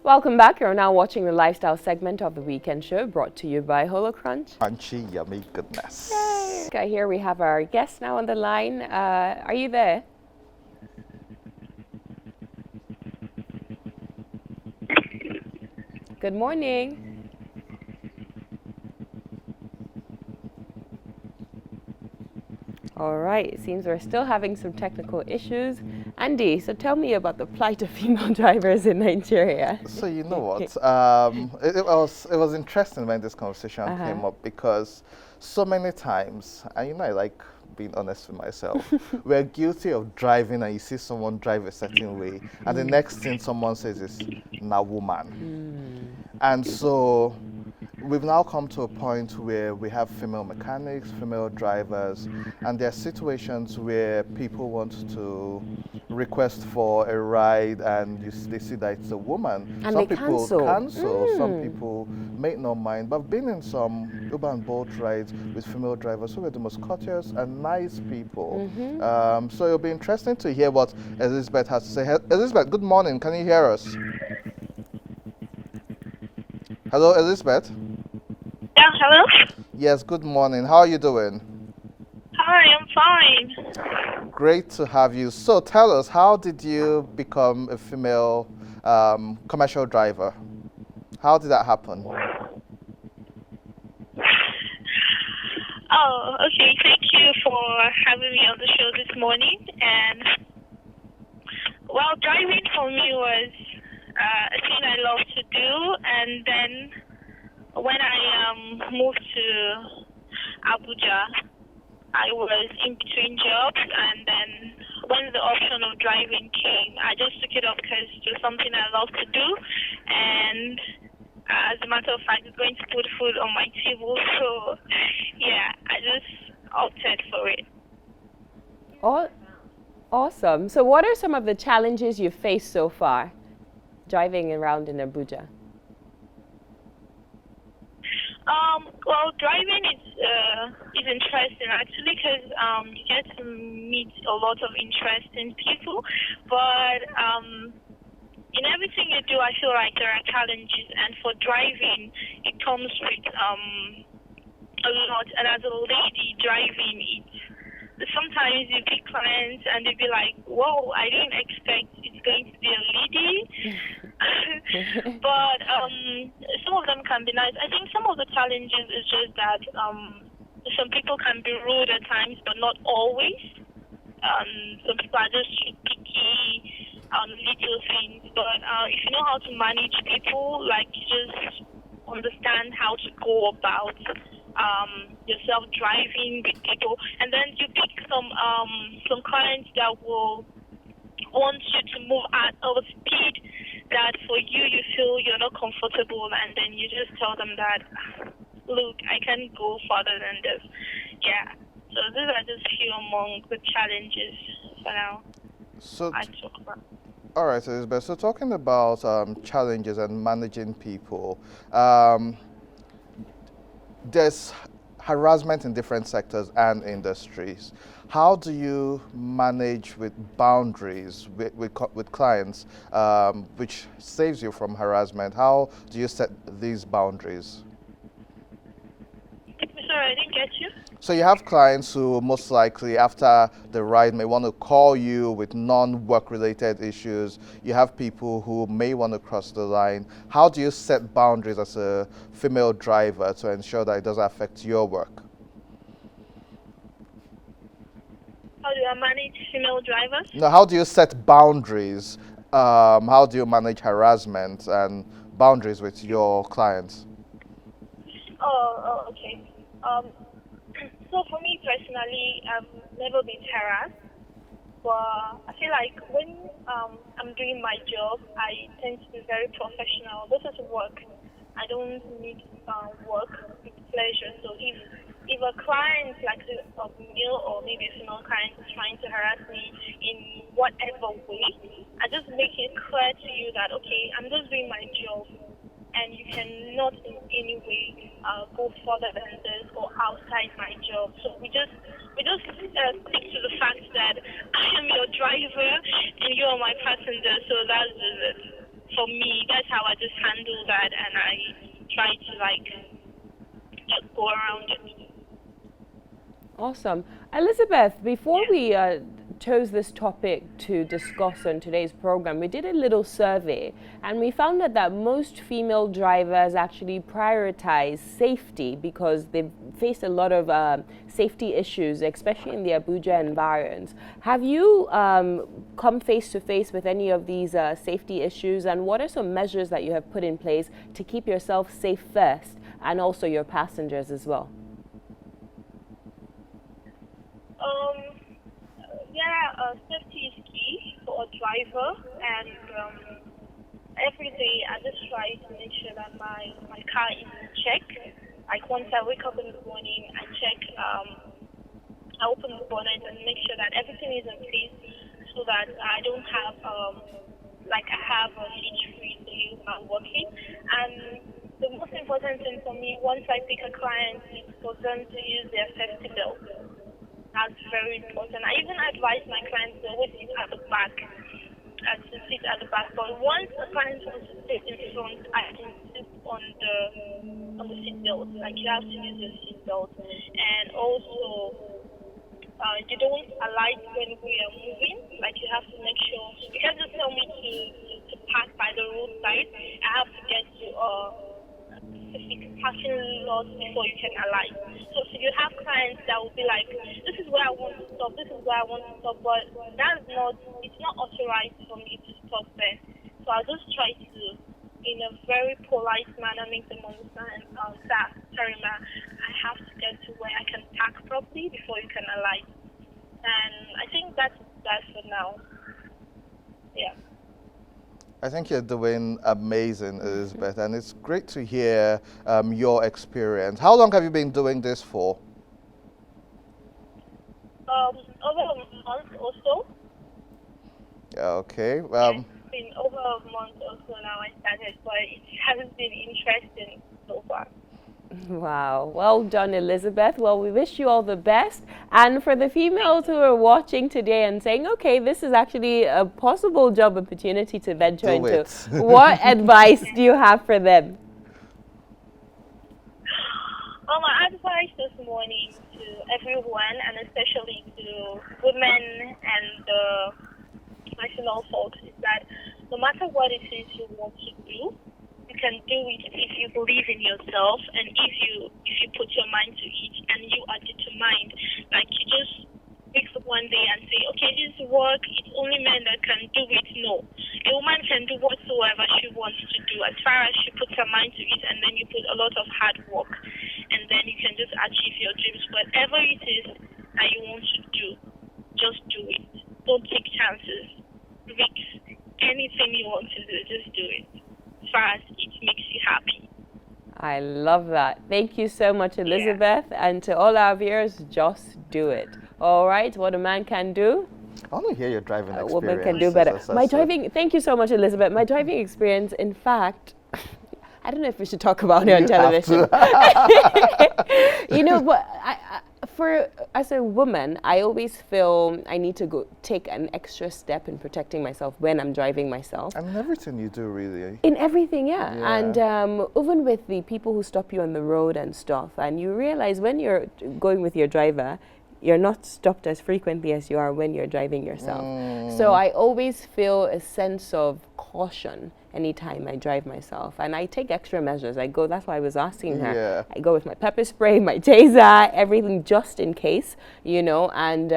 Welcome back. You're now watching the lifestyle segment of the weekend show brought to you by HoloCrunch. Crunchy, yummy goodness. Yay. Okay, here we have our guest now on the line. Are you there? Good morning. All right, it seems we're still having some technical issues. Andy, so tell me about the plight of female drivers in Nigeria. So you know what? It was interesting when this conversation came up because so many times, and I like being honest with myself, we're guilty of driving and you see someone drive a certain way, and the next thing someone says is, "Na woman." And so we've now come to a point where we have female mechanics, female drivers, and there are situations where people want to request for a ride and they see that it's a woman. And some they people cancel. Some people may not mind. But I've been in some Uber and Bolt rides with female drivers who were the most courteous and nice people. So it'll be interesting to hear what Elizabeth has to say. Elizabeth, good morning. Can you hear us? Hello, Elizabeth? Yeah, hello? Yes, good morning. How are you doing? Hi, I'm fine. Great to have you. So tell us, how did you become a female commercial driver? How did that happen? Oh, okay. Thank you for having me on the show this morning. And, well, driving for me was a thing I love to do. And then when I moved to Abuja, I was in between jobs, and then when the option of driving came, I just took it up because it was something I love to do, and as a matter of fact, it's going to put food on my table, so yeah, I just opted for it. Awesome. So what are some of the challenges you've faced so far driving around in Abuja? Well, driving is interesting actually because you get to meet a lot of interesting people, but in everything you do, I feel like there are challenges, and for driving, it comes with a lot. And as a lady driving, sometimes you pick clients and they'll be like, "Whoa, I didn't expect it's going to be a lady." But some of them can be nice. I think some of the challenges is just that some people can be rude at times, but not always. Some people are just picky on little things. But if you know how to manage people, like you just understand how to go about yourself driving with people, and then you pick some clients that will want you to move at a speed that for you feel you're not comfortable, and then you just tell them that, look, I can't go further than this. Yeah. So these are just few among the challenges for now. So I talk about. all right, Elizabeth. So talking about challenges and managing people, there's harassment in different sectors and industries. How do you manage with boundaries with clients, which saves you from harassment? How do you set these boundaries? Sorry, I didn't get you. So you have clients who most likely after the ride may want to call you with non-work related issues. You have people who may want to cross the line. How do you set boundaries as a female driver to ensure that it doesn't affect your work? How do I manage female drivers? No, how do you set boundaries? How do you manage harassment and boundaries with your clients? Oh, okay. So for me personally, I've never been harassed, but I feel like when I'm doing my job, I tend to be very professional. This is work. I don't need work with pleasure. So if a client, like a male or maybe a female client, is trying to harass me in whatever way, I just make it clear to you that, okay, I'm just doing my job, and you cannot in any way go further than this or outside my job. So we just stick to the fact that I am your driver and you are my passenger. So that's it. for me, that's how I just handle that, and I try to like just go around it. Awesome. Elizabeth, before we chose this topic to discuss on today's program, we did a little survey and we found out that most female drivers actually prioritize safety because they've faced a lot of safety issues, especially in the Abuja environs. Have you come face to face with any of these safety issues, and what are some measures that you have put in place to keep yourself safe first and also your passengers as well? Safety is key for a driver, and every day I just try to make sure that my car is in check. Like once I wake up in the morning, I check, I open the bonnet and make sure that everything is in place so that I don't have, I have a hitch-free deal while working. And the most important thing for me, once I pick a client, is for them to use their safety belt. That's very important. I even advise my clients to always sit at the back, But once a client wants to sit in front, I can sit on the seat belt. Like you have to use the seat belt, and also you don't alight when we are moving. Like you have to make sure. You can't just tell me to park by the roadside. I have to get to specific parking lot before you can alight. So you have clients that will be like, this is where I want to stop, this is where I want to stop, but it's not authorized for me to stop there. So I'll just try to, in a very polite manner, make them understand that, sorry ma'am, I have to get to where I can park properly before you can alight. And I think that's for now. Yeah. I think you're doing amazing, Elizabeth, and it's great to hear your experience. How long have you been doing this for? Over a month or so. Okay. It's been over a month or so now I started, but it hasn't been interesting so far. Wow. Well done, Elizabeth. Well, we wish you all the best. And for the females who are watching today and saying, okay, this is actually a possible job opportunity to venture into, what advice do you have for them? My advice this morning to everyone, and especially to women and the national folks, is that no matter what it is you want to do, you can do it if you believe in yourself and if you put your mind to it and you are determined. Like you just wake up one day and say, okay, this work, it's only men that can do it. No. A woman can do whatsoever she wants to do as far as she puts her mind to it, and then you put a lot of hard work, and then you can just achieve your dreams. Whatever it is that you want to do, just do it. Don't take chances. Risks. Anything you want to do, just do it. Fast, it makes you happy. I love that. Thank you so much, Elizabeth. Yeah. And to all our viewers, just do it. All right, what a man can do, I want to hear your driving experience. A woman can do better. Thank you so much, Elizabeth. My driving experience, in fact, I don't know if we should talk about it on television. You know, but as a woman, I always feel I need to take an extra step in protecting myself when I'm driving myself. And in everything you do, really. In everything, yeah. And even with the people who stop you on the road and stuff, and you realize when you're going with your driver, you're not stopped as frequently as you are when you're driving yourself. So I always feel a sense of caution anytime I drive myself, and I take extra measures. That's why I was asking her. Yeah. I go with my pepper spray, my taser, everything just in case, you know, and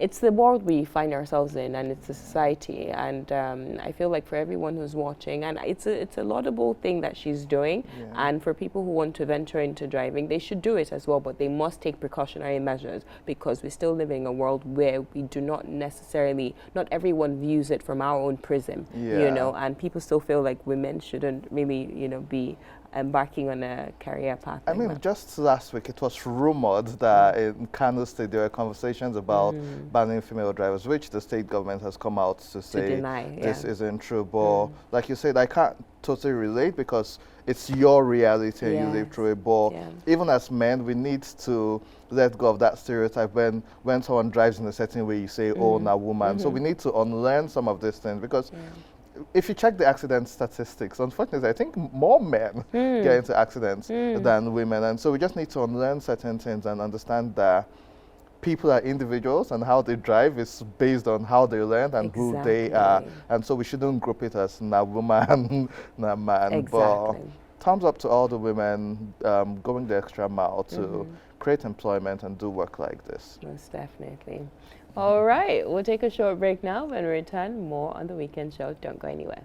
it's the world we find ourselves in, and it's a society, and I feel like for everyone who's watching, and it's a laudable thing that she's doing, and for people who want to venture into driving, they should do it as well, but they must take precautionary measures, because we're still living in a world where we do not necessarily, not everyone views it from our own prism, you know, and people still feel like women shouldn't really, you know, be embarking on a career path. I mean, just last week it was rumored that in Kano State there were conversations about banning female drivers, which the state government has come out to say this isn't true. But like you said, I can't totally relate because it's your reality and you live through it. But even as men, we need to let go of that stereotype. When someone drives in a certain way, you say, oh, now woman. So we need to unlearn some of these things, because if you check the accident statistics, unfortunately, I think more men get into accidents than women. And so we just need to unlearn certain things and understand that people are individuals and how they drive is based on how they learn and who they are. And so we shouldn't group it as na woman, na man. Exactly. But thumbs up to all the women going the extra mile to create employment and do work like this. Most definitely. All right, we'll take a short break now. When we return, more on The Weekend Show. Don't go anywhere.